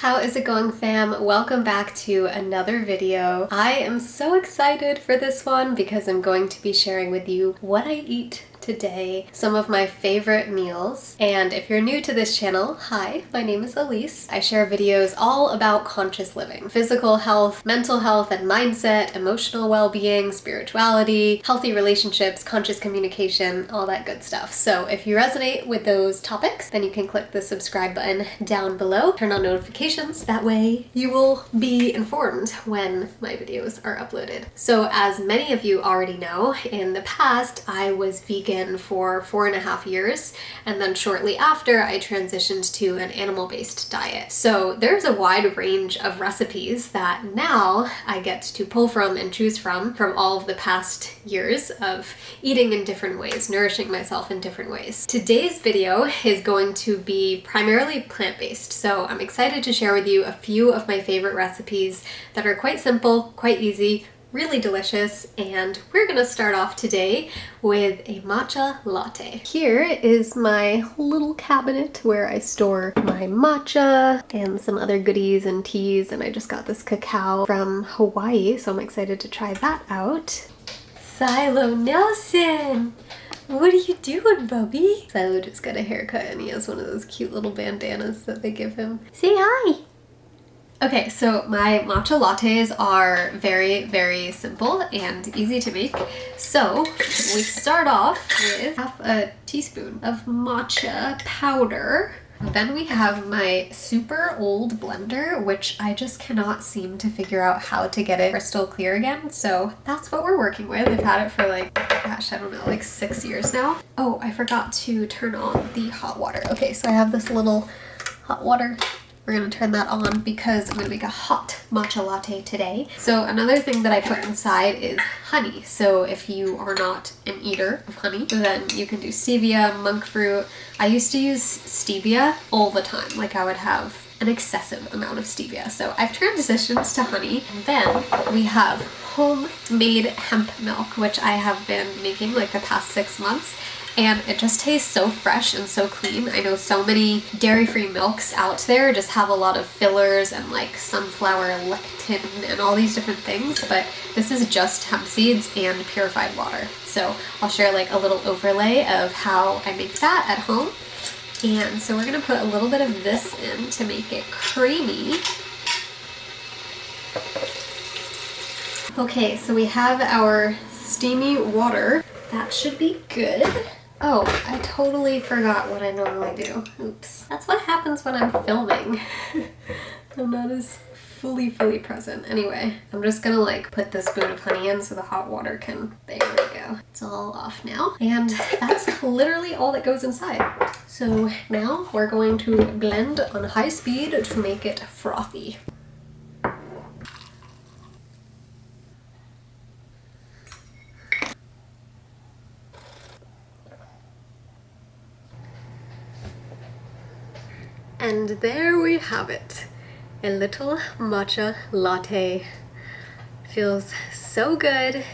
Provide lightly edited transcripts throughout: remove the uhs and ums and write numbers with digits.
How is it going, fam? Welcome back to another video. I am so excited for this one because I'm going to be sharing with you what I eat today, some of my favorite meals. And if you're new to this channel, hi, my name is Alyse. I share videos all about conscious living, physical health, mental health and mindset, emotional well-being, spirituality, healthy relationships, conscious communication, all that good stuff. So if you resonate with those topics, then you can click the subscribe button down below, turn on notifications, that way you will be informed when my videos are uploaded. So as many of you already know, in the past I was vegan for 4.5 years, and then shortly after I transitioned to an animal-based diet. So there's a wide range of recipes that now I get to pull from and choose from all of the past years of eating in different ways, nourishing myself in different ways. Today's video is going to be primarily plant-based, so I'm excited to share with you a few of my favorite recipes that are quite simple, quite easy, really delicious, and we're gonna start off today with a matcha latte. Here is my little cabinet where I store my matcha and some other goodies and teas, and I just got this cacao from Hawaii, so I'm excited to try that out. Silo Nelson! What are you doing, Bubby? Silo just got a haircut and he has one of those cute little bandanas that they give him. Say hi! Okay, so my matcha lattes are very, very simple and easy to make. So we start off with half a teaspoon of matcha powder. Then we have my super old blender, which I just cannot seem to figure out how to get it crystal clear again. So that's what we're working with. I've had it for like, gosh, I don't know, like 6 years now. Oh, I forgot to turn on the hot water. Okay, so I have this little hot water. We're gonna turn that on because I'm gonna make a hot matcha latte today. So another thing that I put inside is honey. So if you are not an eater of honey, then you can do stevia, monk fruit. I used to use stevia all the time. Like I would have an excessive amount of stevia. So I've transitioned to honey. And then we have homemade hemp milk, which I have been making like the past 6 months. And it just tastes so fresh and so clean. I know so many dairy-free milks out there just have a lot of fillers and like sunflower lectin and all these different things, but this is just hemp seeds and purified water. So I'll share like a little overlay of how I make that at home. And so we're gonna put a little bit of this in to make it creamy. Okay, so we have our steamy water. That should be good. Oh, I totally forgot what I normally do. Oops. That's what happens when I'm filming. I'm not as fully present. Anyway, I'm just gonna like put this spoon of honey in so the hot water can, there we go. It's all off now. And that's literally all that goes inside. So now we're going to blend on high speed to make it frothy. And there we have it. A little matcha latte. Feels so good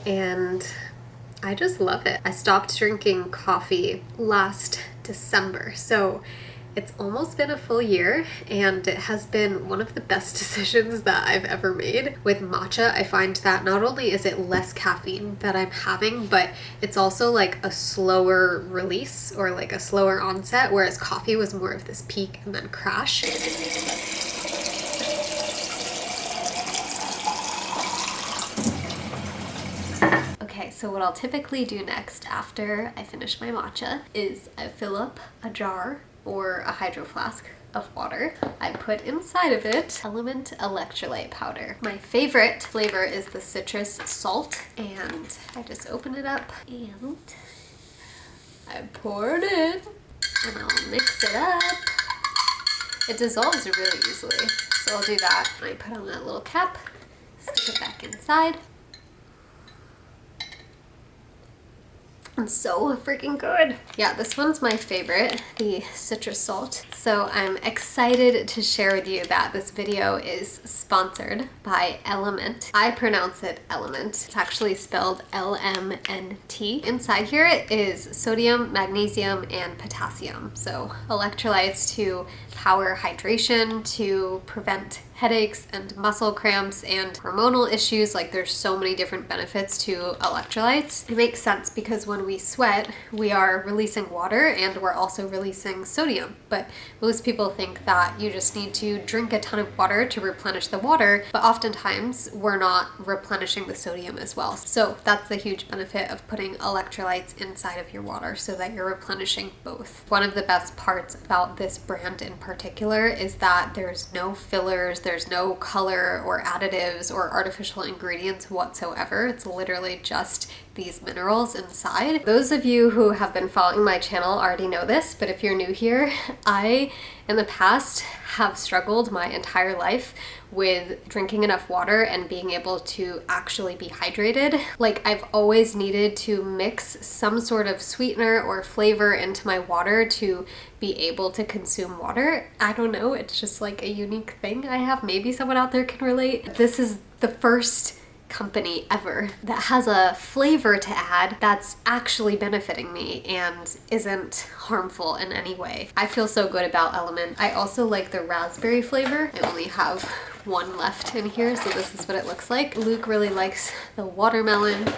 and I just love it. I stopped drinking coffee last December, so it's almost been a full year and it has been one of the best decisions that I've ever made. With matcha, I find that not only is it less caffeine that I'm having, but it's also like a slower release or like a slower onset, whereas coffee was more of this peak and then crash. Okay, so what I'll typically do next after I finish my matcha is I fill up a jar or a hydro flask of water. I put inside of it LMNT electrolyte powder. My favorite flavor is the citrus salt, and I just open it up and I pour it in and I'll mix it up. It dissolves really easily, so I'll do that. And I put on that little cap, stick it back inside. And so freaking good. Yeah, this one's my favorite, the citrus salt. So I'm excited to share with you that this video is sponsored by LMNT. I pronounce it LMNT. It's actually spelled LMNT. Inside here is sodium, magnesium, and potassium. So electrolytes to power hydration, to prevent headaches and muscle cramps and hormonal issues. Like, there's so many different benefits to electrolytes. It makes sense because when we sweat, we are releasing water and we're also releasing sodium. But most people think that you just need to drink a ton of water to replenish the water, but oftentimes we're not replenishing the sodium as well. So that's the huge benefit of putting electrolytes inside of your water so that you're replenishing both. One of the best parts about this brand in particular is that there's no fillers, there's no color or additives or artificial ingredients whatsoever. It's literally just these minerals inside. Those of you who have been following my channel already know this, but if you're new here, I, in the past, have struggled my entire life with drinking enough water and being able to actually be hydrated. Like, I've always needed to mix some sort of sweetener or flavor into my water to be able to consume water. I don't know, it's just like a unique thing I have. Maybe someone out there can relate. This is the first company ever that has a flavor to add that's actually benefiting me and isn't harmful in any way. I feel so good about LMNT. I also like the raspberry flavor. I only have one left in here, so this is what it looks like. Luke really likes the watermelon.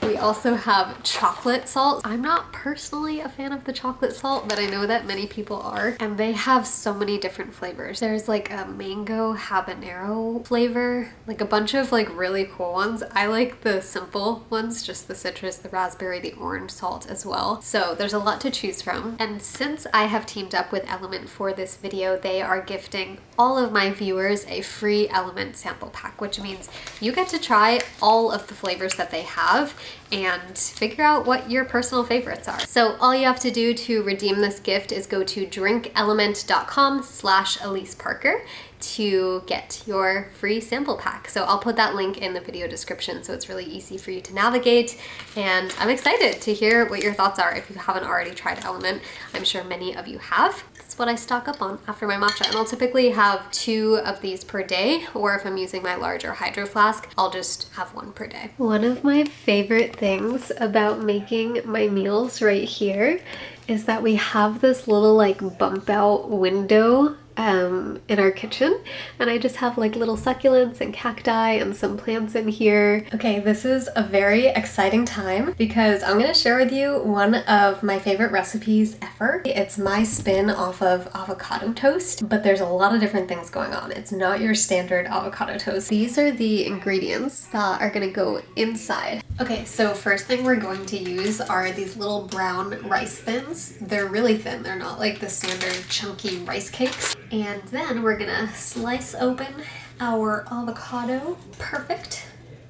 We also have chocolate salt. I'm not personally a fan of the chocolate salt, but I know that many people are, and they have so many different flavors. There's like a mango habanero flavor, like a bunch of like really cool ones. I like the simple ones, just the citrus, the raspberry, the orange salt as well. So there's a lot to choose from. And since I have teamed up with LMNT for this video, they are gifting all of my viewers a free LMNT sample pack, which means you get to try all of the flavors that they have and figure out what your personal favorites are. So all you have to do to redeem this gift is go to drinklmnt.com/Alyse Parker to get your free sample pack. So I'll put that link in the video description so it's really easy for you to navigate. And I'm excited to hear what your thoughts are if you haven't already tried LMNT. I'm sure many of you have. That's what I stock up on after my matcha. And I'll typically have 2 of these per day, or if I'm using my larger hydro flask, I'll just have 1 per day. One of my favorite things about making my meals right here is that we have this little like bump out window in our kitchen, and I just have like little succulents and cacti and some plants in here. Okay, this is a very exciting time because I'm gonna share with you one of my favorite recipes ever. It's my spin off of avocado toast, but there's a lot of different things going on. It's not your standard avocado toast. These are the ingredients that are gonna go inside. Okay, so first thing we're going to use are these little brown rice thins. They're really thin. They're not like the standard chunky rice cakes. And then we're gonna slice open our avocado. Perfect.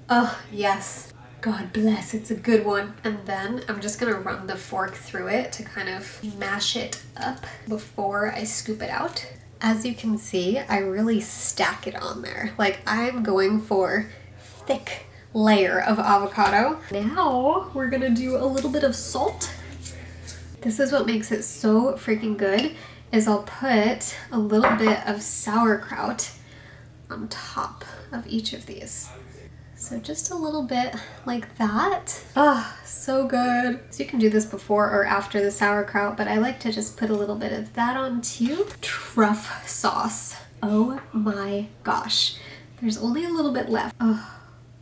Oh, yes. God bless, it's a good one. And then I'm just gonna run the fork through it to kind of mash it up before I scoop it out. As you can see, I really stack it on there. Like, I'm going for thick layer of avocado. Now we're gonna do a little bit of salt. This is what makes it so freaking good, is I'll put a little bit of sauerkraut on top of each of these. So just a little bit like that. Oh, so good. So you can do this before or after the sauerkraut, but I like to just put a little bit of that on too. Truff sauce. Oh my gosh. There's only a little bit left. Oh,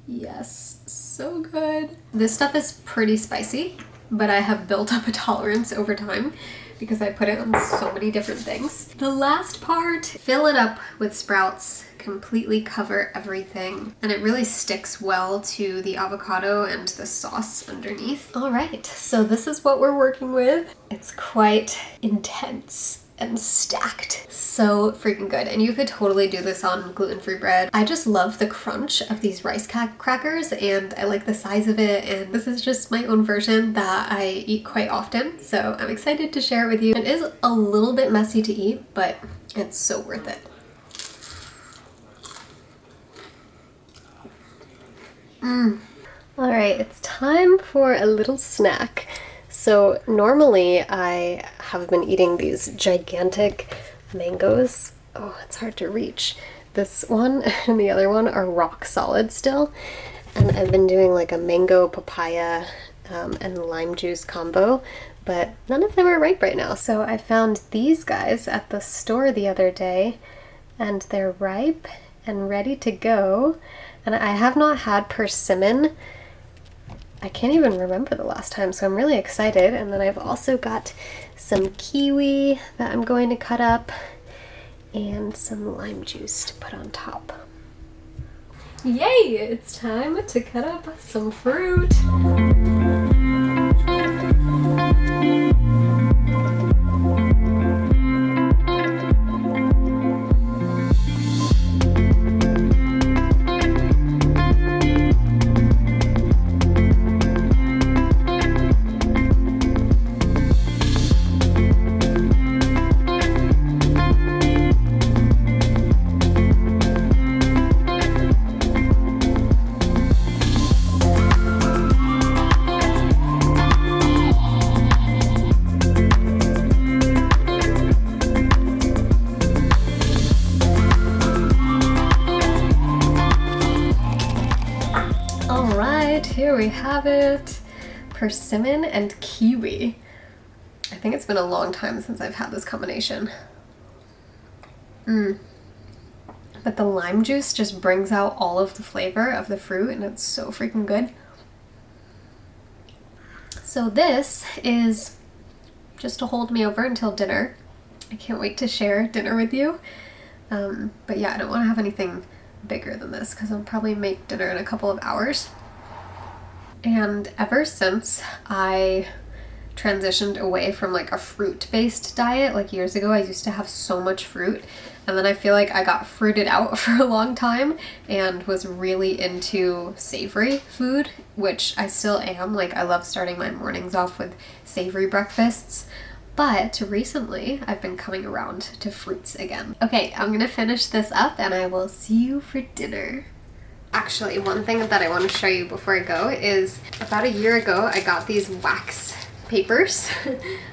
yes, so good. This stuff is pretty spicy, but I have built up a tolerance over time because I put it on so many different things. The last part, fill it up with sprouts, completely cover everything, and it really sticks well to the avocado and the sauce underneath. All right, so this is what we're working with. It's quite intense and stacked. So freaking good. And you could totally do this on gluten-free bread. I just love the crunch of these rice crackers, and I like the size of it, and this is just my own version that I eat quite often, so I'm excited to share it with you. It is a little bit messy to eat, but it's so worth it. All right, it's time for a little snack. So normally I have been eating these gigantic mangoes. Oh, it's hard to reach. This one and the other one are rock solid still. And I've been doing like a mango papaya and lime juice combo, but none of them are ripe right now. So I found these guys at the store the other day, and they're ripe and ready to go. And I have not had persimmon. I can't even remember the last time, so I'm really excited. And then I've also got some kiwi that I'm going to cut up and some lime juice to put on top. Yay! It's time to cut up some fruit. Here we have it, persimmon and kiwi. I think it's been a long time since I've had this combination. But the lime juice just brings out all of the flavor of the fruit, and it's so freaking good. So this is just to hold me over until dinner. I can't wait to share dinner with you. But yeah, I don't want to have anything bigger than this because I'll probably make dinner in a couple of hours. And ever since I transitioned away from like a fruit-based diet, like years ago, I used to have so much fruit, and then I feel like I got fruited out for a long time and was really into savory food, which I still am. Like, I love starting my mornings off with savory breakfasts, but recently I've been coming around to fruits again. Okay, I'm gonna finish this up and I will see you for dinner. Actually, one thing that I want to show you before I go is about a year ago I got these wax papers.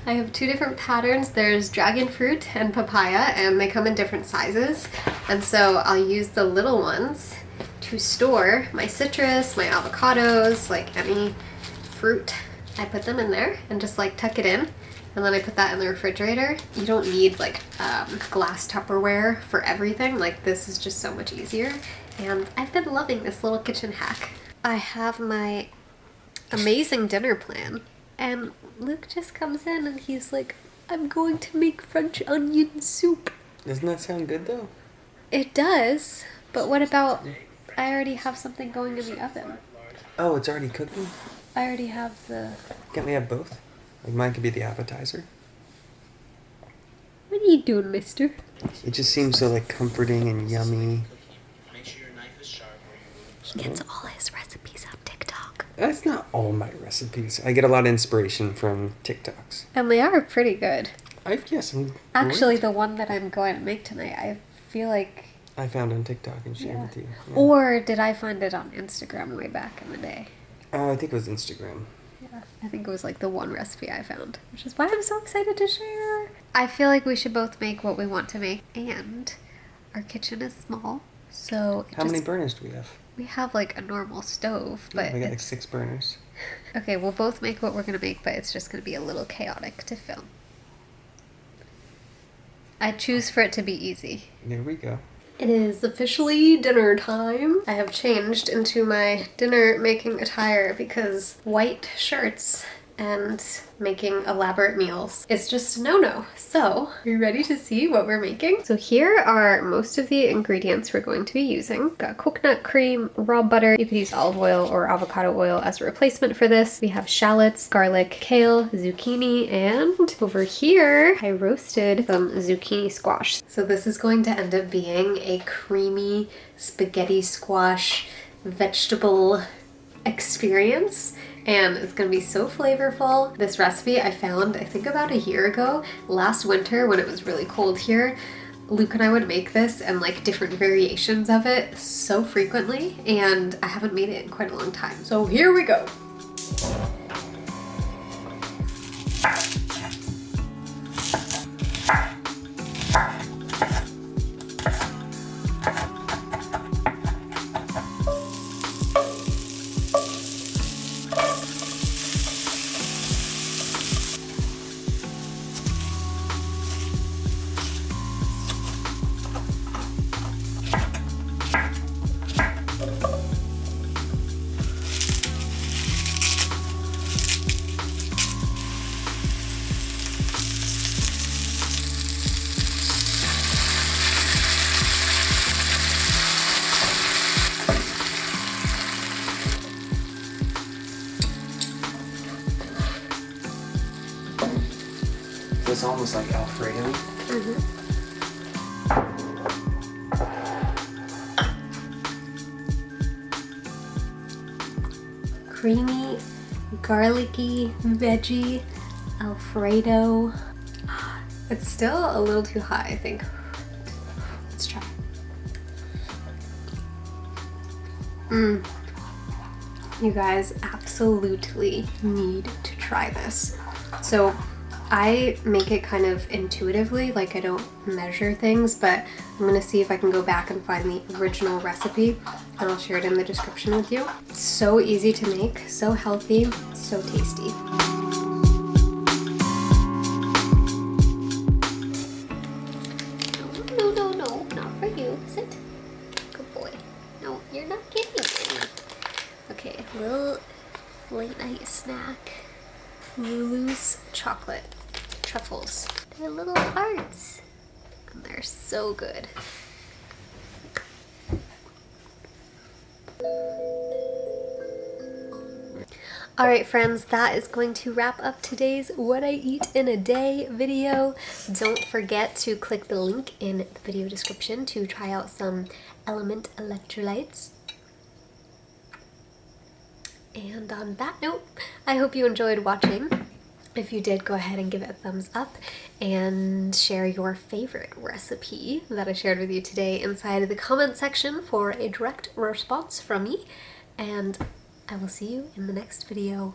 I have two different patterns. There's dragon fruit and papaya, and they come in different sizes. And so I'll use the little ones to store my citrus, my avocados, like any fruit. I put them in there and just like tuck it in. And then I put that in the refrigerator. You don't need like glass Tupperware for everything. Like, this is just so much easier. And I've been loving this little kitchen hack. I have my amazing dinner plan, and Luke just comes in and he's like, I'm going to make French onion soup. Doesn't that sound good though? It does, but what about, I already have something going in the oven. Oh, it's already cooking? I already have the... Can't we have both? Like, mine could be the appetizer. What are you doing, mister? It just seems so like comforting and yummy. He gets all his recipes on TikTok. That's not all my recipes. I get a lot of inspiration from TikToks. And they are pretty good. Actually, great. the one that I'm going to make tonight, I feel like... I found on TikTok and shared with you. Yeah. Or did I find it on Instagram way back in the day? I think it was Instagram. Yeah, I think it was like the one recipe I found, which is why I'm so excited to share. I feel like we should both make what we want to make, and our kitchen is small, so... How many burners do we have? We have like a normal stove, but we got like 6 burners. Okay, we'll both make what we're gonna make, but it's just gonna be a little chaotic to film. I choose for it to be easy. There we go. It is officially dinner time. I have changed into my dinner making attire because white shirts and making elaborate meals is just a no-no. So, are you ready to see what we're making? So here are most of the ingredients we're going to be using. Got coconut cream, raw butter. You could use olive oil or avocado oil as a replacement for this. We have shallots, garlic, kale, zucchini, and over here I roasted some zucchini squash. So this is going to end up being a creamy spaghetti squash vegetable experience, and it's gonna be so flavorful. This recipe I found, I think about a year ago, last winter when it was really cold here. Luke and I would make this and like different variations of it so frequently, and I haven't made it in quite a long time. So here we go. It's almost like alfredo. Creamy, garlicky, veggie, alfredo. It's still a little too hot, I think. Let's try. You guys absolutely need to try this. So I make it kind of intuitively, like I don't measure things, but I'm gonna see if I can go back and find the original recipe and I'll share it in the description with you. It's so easy to make, so healthy, so tasty. No, not for you. Sit. Good boy. No, you're not getting it. Okay, little late night snack. Lulu's chocolate truffles. They're little hearts and they're so good. Alright friends, that is going to wrap up today's What I Eat in a Day video. Don't forget to click the link in the video description to try out some LMNT electrolytes. And on that note, I hope you enjoyed watching. If you did, go ahead and give it a thumbs up and share your favorite recipe that I shared with you today inside of the comment section for a direct response from me. And I will see you in the next video.